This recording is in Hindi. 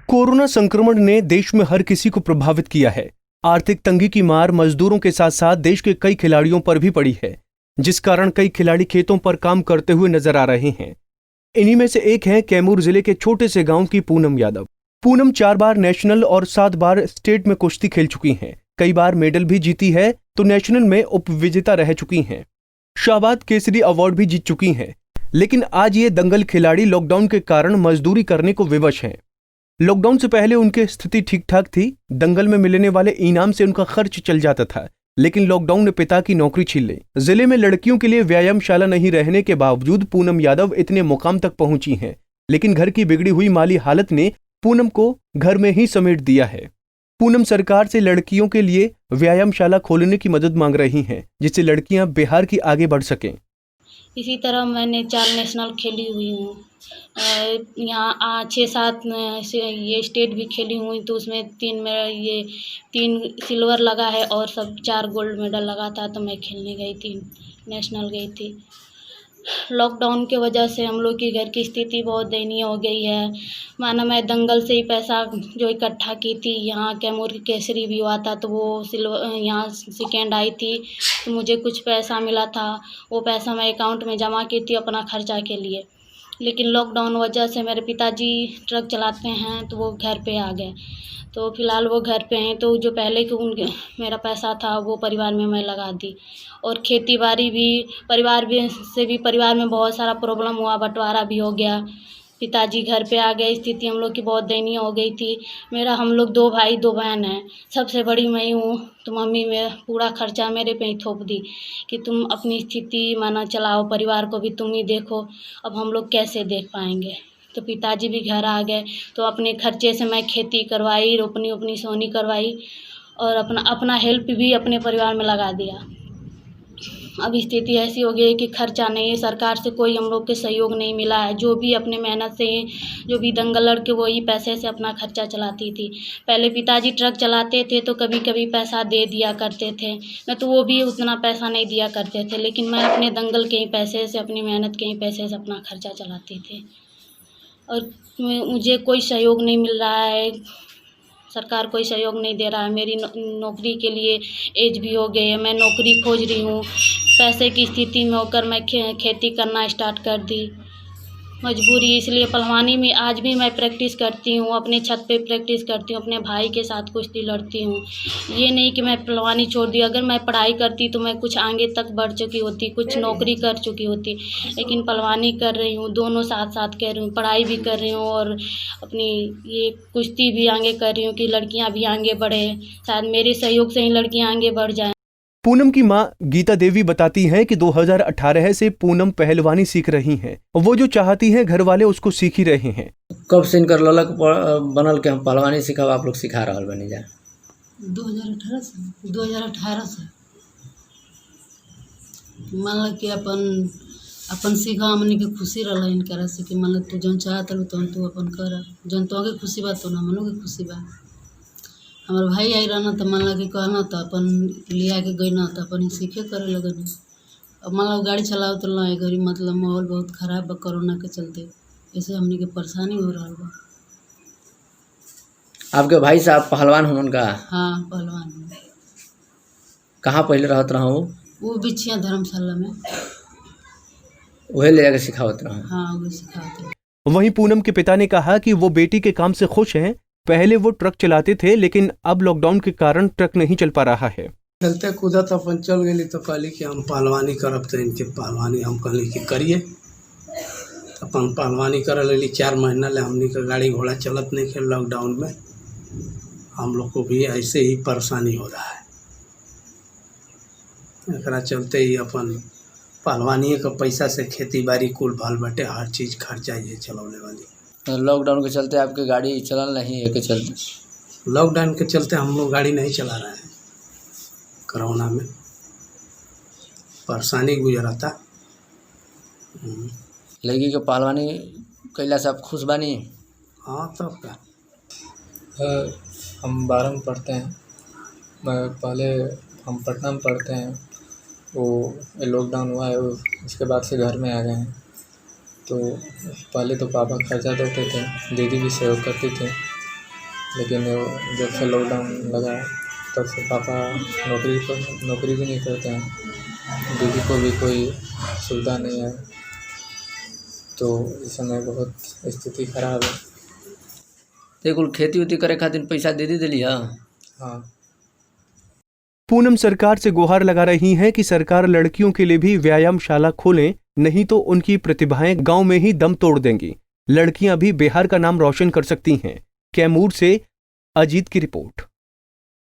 कोरोना संक्रमण ने देश में हर किसी को प्रभावित किया है। आर्थिक तंगी की मार मजदूरों के साथ साथ देश के कई खिलाड़ियों पर भी पड़ी है, जिस कारण कई खिलाड़ी खेतों पर काम करते हुए नजर आ रहे हैं। इन्हीं में से एक है कैमूर जिले के छोटे से गांव की पूनम यादव। पूनम 4 बार नेशनल और 7 बार स्टेट में कुश्ती खेल चुकी हैं। कई बार मेडल भी जीती है तो नेशनल में उप विजेता रह चुकी हैं। शाबाद केसरी अवार्ड भी जीत चुकी हैं। लेकिन आज ये दंगल खिलाड़ी लॉकडाउन के कारण मजदूरी करने को विवश हैं। लॉकडाउन से पहले उनकी स्थिति ठीक ठाक थी। दंगल में मिलने वाले इनाम से उनका खर्च चल जाता था, लेकिन लॉकडाउन ने पिता की नौकरी छीन ली। जिले में लड़कियों के लिए व्यायामशाला नहीं रहने के बावजूद पूनम यादव इतने मुकाम तक पहुंची हैं, लेकिन घर की बिगड़ी हुई माली हालत ने पूनम को घर में ही समेट दिया है। पूनम सरकार से लड़कियों के लिए व्यायामशाला खोलने की मदद मांग रही हैं, जिससे लड़कियां बिहार की आगे बढ़ सकें। इसी तरह मैंने 4 नेशनल खेली हुई हूँ। यहाँ 6-7 से ये स्टेट भी खेली हुई, तो उसमें 3 सिल्वर लगा है और सब 4 गोल्ड मेडल लगा था। तो मैं खेलने गई थी, नेशनल गई थी। लॉकडाउन के वजह से हम लोग की घर की स्थिति बहुत दयनीय हो गई है। माना मैं दंगल से ही पैसा जो इकट्ठा की थी, यहाँ कैमूर की केसरी भी हुआ था तो वो सिल्वर यहाँ सेकेंड आई थी, तो मुझे कुछ पैसा मिला था। वो पैसा मैं अकाउंट में जमा की थी अपना खर्चा के लिए। लेकिन लॉकडाउन वजह से मेरे पिताजी ट्रक चलाते हैं तो वो घर पे आ गए, तो फिलहाल वो घर पे हैं। तो जो पहले के उनके मेरा पैसा था वो परिवार में मैं लगा दी, और खेती बाड़ी भी परिवार में बहुत सारा प्रॉब्लम हुआ, बंटवारा भी हो गया। पिताजी घर पे आ गए, स्थिति हम लोग की बहुत दयनीय हो गई थी। हम लोग 2 भाई 2 बहन हैं, सबसे बड़ी मैं हूँ। तो मम्मी में पूरा खर्चा मेरे पे ही थोप दी कि तुम अपनी स्थिति माना चलाओ, परिवार को भी तुम ही देखो। अब हम लोग कैसे देख पाएंगे। तो पिताजी भी घर आ गए, तो अपने खर्चे से मैं खेती करवाई, रोपनी उपनी सोनी करवाई, और अपना हेल्प भी अपने परिवार में लगा दिया। अब स्थिति ऐसी हो गई है कि खर्चा नहीं है, सरकार से कोई हम लोग के सहयोग नहीं मिला है। जो भी अपने मेहनत से, जो भी दंगल लड़के वही पैसे से अपना खर्चा चलाती थी। पहले पिताजी ट्रक चलाते थे तो कभी कभी पैसा दे दिया करते थे, न तो वो भी उतना पैसा नहीं दिया करते थे। लेकिन मैं अपने दंगल के ही पैसे से, अपनी मेहनत के ही पैसे से अपना खर्चा चलाती थी, और मुझे कोई सहयोग नहीं मिल रहा है। सरकार कोई सहयोग नहीं दे रहा है। मेरी नौकरी के लिए एज भी हो गई है, मैं नौकरी खोज रही हूँ। पैसे की स्थिति में होकर मैं खेती करना स्टार्ट कर दी, मजबूरी। इसलिए पहलवानी में आज भी मैं प्रैक्टिस करती हूँ, अपने छत पे प्रैक्टिस करती हूँ, अपने भाई के साथ कुश्ती लड़ती हूँ। ये नहीं कि मैं पहलवानी छोड़ दी। अगर मैं पढ़ाई करती तो मैं कुछ आगे तक बढ़ चुकी होती, कुछ नौकरी कर चुकी होती। लेकिन पहलवानी कर रही हूँ, दोनों साथ साथ कर रही हूँ, पढ़ाई भी कर रही हूँ और अपनी ये कुश्ती भी आगे कर रही हूँ कि लड़कियाँ भी आगे बढ़े। शायद मेरे सहयोग से ही लड़कियाँ आगे बढ़ जाएँ। पूनम की मां गीता देवी बताती हैं कि 2018 से पूनम पहलवानी सीख रही हैं। वो जो चाहती हैं घर वाले उसको सीख ही रहे हैं। कब से इनकर ललक बनल के हम पहलवानी सीखब, आप लोग सिखा रहल बनी जा? 2018 से मान कि अपन सीखा, हमने के खुशी रहा इनकरा से कि मान तू जौन चाहत तौन तू अपन कर, जौन तो के खुशी बा तो हमनों के खुशी बा। हमारे भाई आई रहना तो मान कि कहना तो अपन लिया के गई ना तो अपन सीखे करे लगन। अब मान गाड़ी चलाओ तो ना घड़ी मतलब माहौल बहुत खराब बा कोरोना के चलते, ऐसे हमने के परेशानी हो रहा बा। आपके भाई साहब पहलवान हुन का? हाँ, पहलवान। कहाँ पहले रहत रहा? वो बिछिया धर्मशाला में, वही ले जाकर सिखावत रहा? हाँ, वो सिखाते। वहीं पूनम के पिता ने कहा कि वो बेटी के काम से खुश हैं। पहले वो ट्रक चलाते थे, लेकिन अब लॉकडाउन के कारण ट्रक नहीं चल पा रहा है। चलते कूदत अपन चल गई तो कहली कि हम पहलवानी करब, तो इनके पहलवानी हम कहली कि करिए। अपन पहलवानी कर लेली 4 महीना ले। हमनी का गाड़ी घोड़ा चलत नहीं खे। लॉकडाउन में हम लोग को भी ऐसे ही परेशानी हो रहा है। एकरा चलते ही अपन पहलवानी का पैसा से खेती बाड़ी कुल भाल बटे, हर चीज़ खर्चा ये चलौने वाली। लॉकडाउन के चलते आपकी गाड़ी चलल नहीं है के चलते? लॉकडाउन के चलते हम लोग गाड़ी नहीं चला रहे हैं। कोरोना में परेशानी गुजरा था। लड़की के पहलवानी कैला से आप खुश बानी? हाँ, तब का हम 12 में पढ़ते हैं। पहले हम पटना में पढ़ते हैं, वो लॉकडाउन हुआ है, उसके बाद से घर में आ गए हैं। तो पहले तो पापा खर्चा देते थे, दीदी भी सहयोग करती थी। लेकिन जब से लॉकडाउन लगा तब से पापा नौकरी भी नहीं करते हैं, दीदी को भी कोई सुविधा नहीं है, तो इस समय बहुत स्थिति खराब है। तो कुल खेती उती करे खातिर पैसा दे दिली है। हाँ, पूनम सरकार से गुहार लगा रही हैं कि सरकार लड़कियों के लिए भी व्यायामशाला खोलें, नहीं तो उनकी प्रतिभाएं गांव में ही दम तोड़ देंगी। लड़कियां भी बिहार का नाम रोशन कर सकती हैं। कैमूर से अजीत की रिपोर्ट।